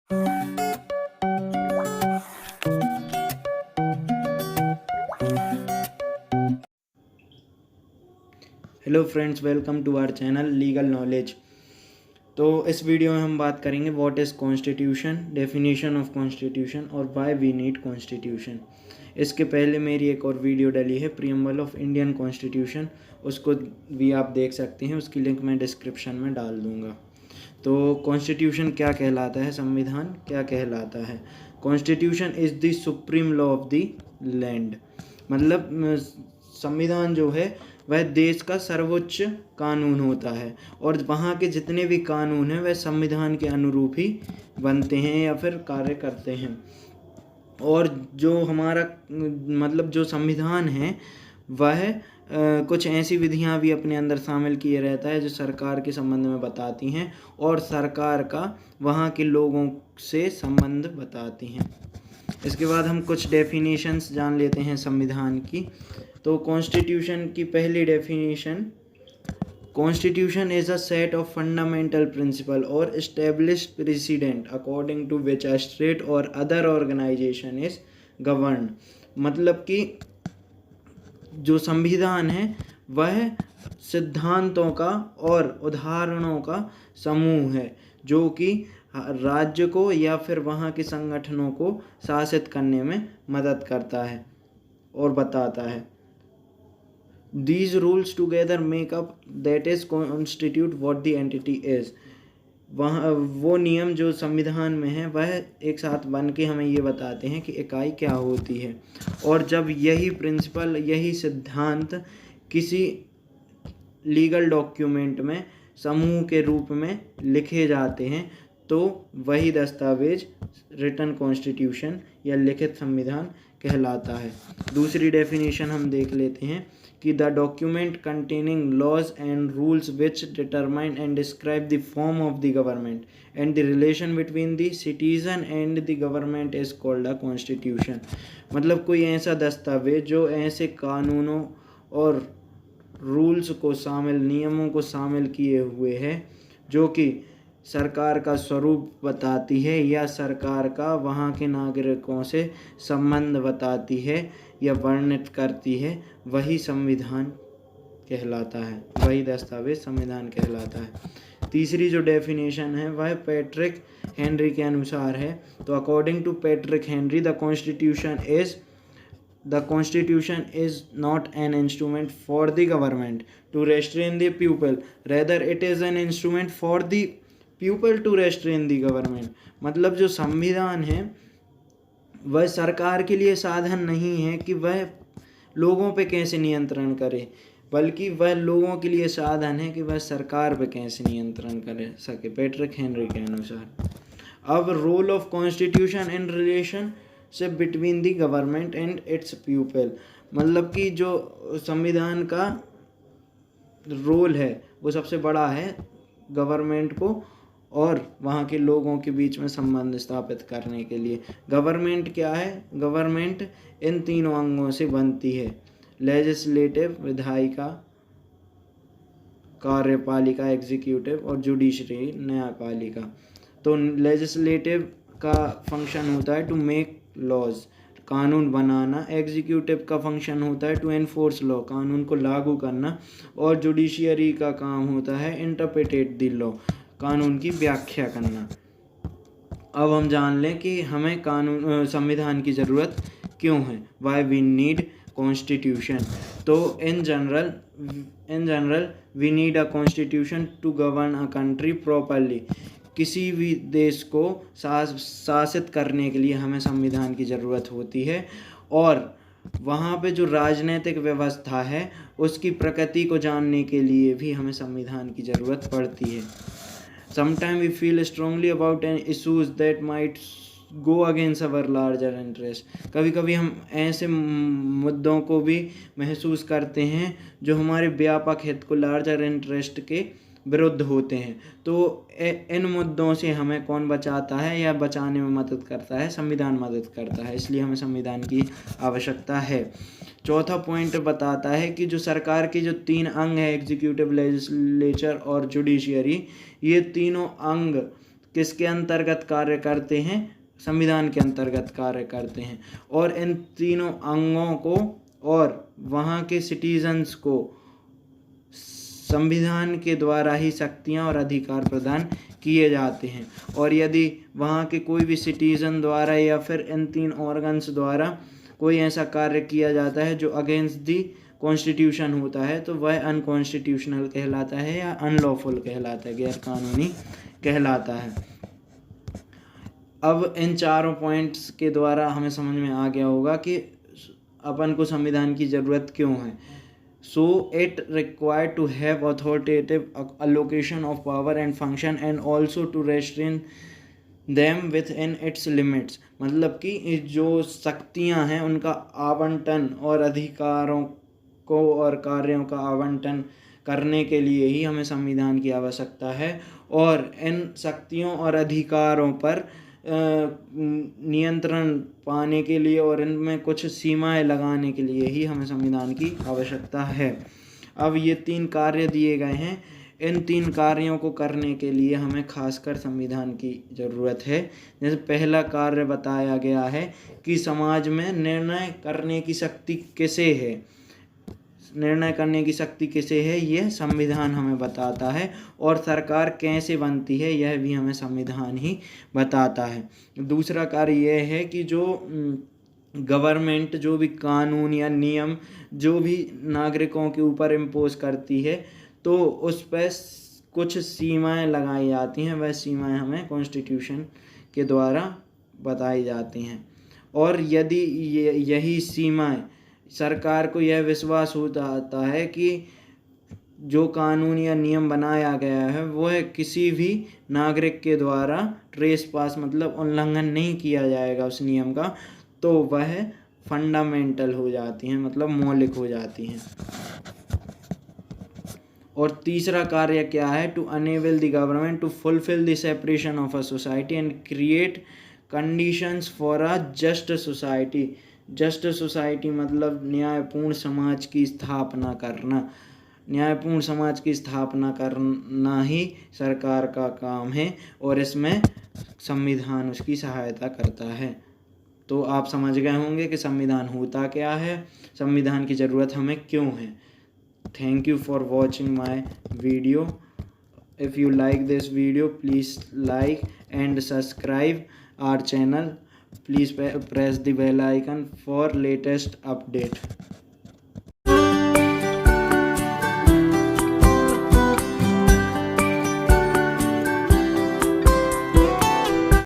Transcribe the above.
Hello friends, welcome to our channel legal knowledge. तो इस video में हम बात करेंगे what is constitution, definition of constitution और व्हाई वी नीड कॉन्स्टिट्यूशन। इसके पहले मेरी एक और वीडियो डली है प्रीएम्बल ऑफ इंडियन कॉन्स्टिट्यूशन, उसको भी आप देख सकते हैं, उसकी लिंक मैं डिस्क्रिप्शन में डाल दूँगा। तो कॉन्स्टिट्यूशन क्या कहलाता है, संविधान क्या कहलाता है? Constitution is the supreme law of the land. मतलब संविधान जो है वह देश का सर्वोच्च कानून होता है और वहाँ के जितने भी कानून हैं वह संविधान के अनुरूप ही बनते हैं या फिर कार्य करते हैं। और जो हमारा मतलब जो संविधान है वह कुछ ऐसी विधियां भी अपने अंदर शामिल किए रहता है जो सरकार के संबंध में बताती हैं और सरकार का वहाँ के लोगों से संबंध बताती हैं। इसके बाद हम कुछ डेफिनेशंस जान लेते हैं संविधान की। तो कॉन्स्टिट्यूशन की पहली definition, constitution is a set of fundamental principle or established president according to which a state or other organisation is govern. मतलब कि जो संविधान है वह सिद्धांतों का और उदाहरणों का समूह है जो कि राज्य को या फिर वहाँ के संगठनों को शासित करने में मदद करता है और बताता है। These rules together make up that is constitute what the entity is। वहाँ वो नियम जो संविधान में है वह एक साथ बन के हमें ये बताते हैं कि इकाई क्या होती है। और जब यही प्रिंसिपल, यही सिद्धांत किसी लीगल डॉक्यूमेंट में समूह के रूप में लिखे जाते हैं तो वही दस्तावेज रिटन कॉन्स्टिट्यूशन या लिखित संविधान कहलाता है। दूसरी डेफिनेशन हम देख लेते हैं कि the document containing laws and rules which determine and describe the form of the government and the relation between the citizen and the government is called a constitution. मतलब कोई ऐसा दस्तावेज जो ऐसे कानूनों और रूल्स को शामिल, नियमों को शामिल किए हुए है जो कि सरकार का स्वरूप बताती है या सरकार का वहाँ के नागरिकों से संबंध बताती है या वर्णित करती है, वही संविधान कहलाता है, वही दस्तावेज संविधान कहलाता है। तीसरी जो डेफिनेशन है वह पैट्रिक हेनरी के अनुसार है। तो according to Patrick Henry the constitution is not an instrument for the government to restrain the people, rather it is an instrument for the people to restrain the government। मतलब जो संविधान है वह सरकार के लिए साधन नहीं है कि वह लोगों पे कैसे नियंत्रण करे, बल्कि वह लोगों के लिए साधन है कि वह सरकार पे कैसे नियंत्रण कर सके, पैट्रिक हेनरी के अनुसार। अब role of constitution in relationship between the government and its people. मतलब कि जो संविधान का रोल है वो सबसे बड़ा है गवर्नमेंट को और वहाँ के लोगों के बीच में संबंध स्थापित करने के लिए। गवर्नमेंट क्या है? गवर्नमेंट इन तीनों अंगों से बनती है, लेजिस्लेटिव विधायिका, कार्यपालिका एग्जीक्यूटिव और जुडिशरी न्यायपालिका। तो लेजिस्लेटिव का फंक्शन होता है टू मेक लॉज, कानून बनाना। एग्जीक्यूटिव का फंक्शन होता है टू एनफोर्स लॉ, कानून को लागू करना। और जुडिशियरी का काम होता है इंटरप्रेटेट द लॉ, कानून की व्याख्या करना। अब हम जान लें कि हमें संविधान की ज़रूरत क्यों है, वाई वी नीड कॉन्स्टिट्यूशन। तो in general we need a constitution to govern a country properly. किसी भी देश को शासित करने के लिए हमें संविधान की ज़रूरत होती है और वहाँ पे जो राजनीतिक व्यवस्था है उसकी प्रकृति को जानने के लिए भी हमें संविधान की ज़रूरत पड़ती है। Sometimes we feel strongly about an issues that might go against our larger interest। कभी कभी हम ऐसे मुद्दों को भी महसूस करते हैं जो हमारे व्यापक हित को, लार्जर इंटरेस्ट के विरुद्ध होते हैं। तो इन मुद्दों से हमें कौन बचाता है या बचाने में मदद करता है? संविधान मदद करता है, इसलिए हमें संविधान की आवश्यकता है। चौथा पॉइंट बताता है कि जो सरकार के जो 3 अंग है, एग्जीक्यूटिव, लेजिस्लेचर और जुडिशियरी, ये तीनों अंग किसके अंतर्गत कार्य करते हैं? संविधान के अंतर्गत कार्य करते हैं। और इन तीनों अंगों को और वहाँ के सिटीजन्स को संविधान के द्वारा ही शक्तियाँ और अधिकार प्रदान किए जाते हैं। और यदि वहाँ के कोई भी सिटीजन द्वारा या फिर इन 3 ऑर्गन्स द्वारा कोई ऐसा कार्य किया जाता है जो अगेंस्ट दी कॉन्स्टिट्यूशन होता है, तो वह अनकॉन्स्टिट्यूशनल कहलाता है या अनलॉफुल कहलाता है, गैर कानूनी कहलाता है। अब इन चारों पॉइंट्स के द्वारा हमें समझ में आ गया होगा कि अपन को संविधान की ज़रूरत क्यों है। So it required to have authoritative allocation of power and function and also to restrain them within its limits। मतलब कि जो शक्तियां हैं उनका आवंटन और अधिकारों को और कार्यों का आवंटन करने के लिए ही हमें संविधान की आवश्यकता है। और इन शक्तियों और अधिकारों पर नियंत्रण पाने के लिए और इनमें कुछ सीमाएं लगाने के लिए ही हमें संविधान की आवश्यकता है। अब ये 3 कार्य दिए गए हैं, इन 3 कार्यों को करने के लिए हमें खासकर संविधान की ज़रूरत है। जैसे पहला कार्य बताया गया है कि समाज में निर्णय करने की शक्ति किसे है, निर्णय करने की शक्ति किसे है, यह संविधान हमें बताता है। और सरकार कैसे बनती है, यह भी हमें संविधान ही बताता है। दूसरा कार्य यह है कि जो गवर्नमेंट जो भी कानून या नियम जो भी नागरिकों के ऊपर इम्पोज करती है, तो उस पर कुछ सीमाएं लगाई जाती हैं। वह सीमाएं हमें कॉन्स्टिट्यूशन के द्वारा बताई जाती हैं। और यदि यही सीमाएं सरकार को यह विश्वास होता है कि जो कानून या नियम बनाया गया है वह किसी भी नागरिक के द्वारा ट्रेस पास मतलब उल्लंघन नहीं किया जाएगा उस नियम का, तो वह फंडामेंटल हो जाती हैं, मतलब मौलिक हो जाती हैं। और तीसरा कार्य क्या है? To enable the government to fulfil the separation of a society and create conditions for a just society. Just society मतलब न्यायपूर्ण समाज की स्थापना करना। न्यायपूर्ण समाज की स्थापना करना ही सरकार का काम है और इसमें संविधान उसकी सहायता करता है। तो आप समझ गए होंगे कि संविधान होता क्या है, संविधान की ज़रूरत हमें क्यों है। Thank you for watching my video. If you like this video please like and subscribe our channel. Please press the bell icon for latest update.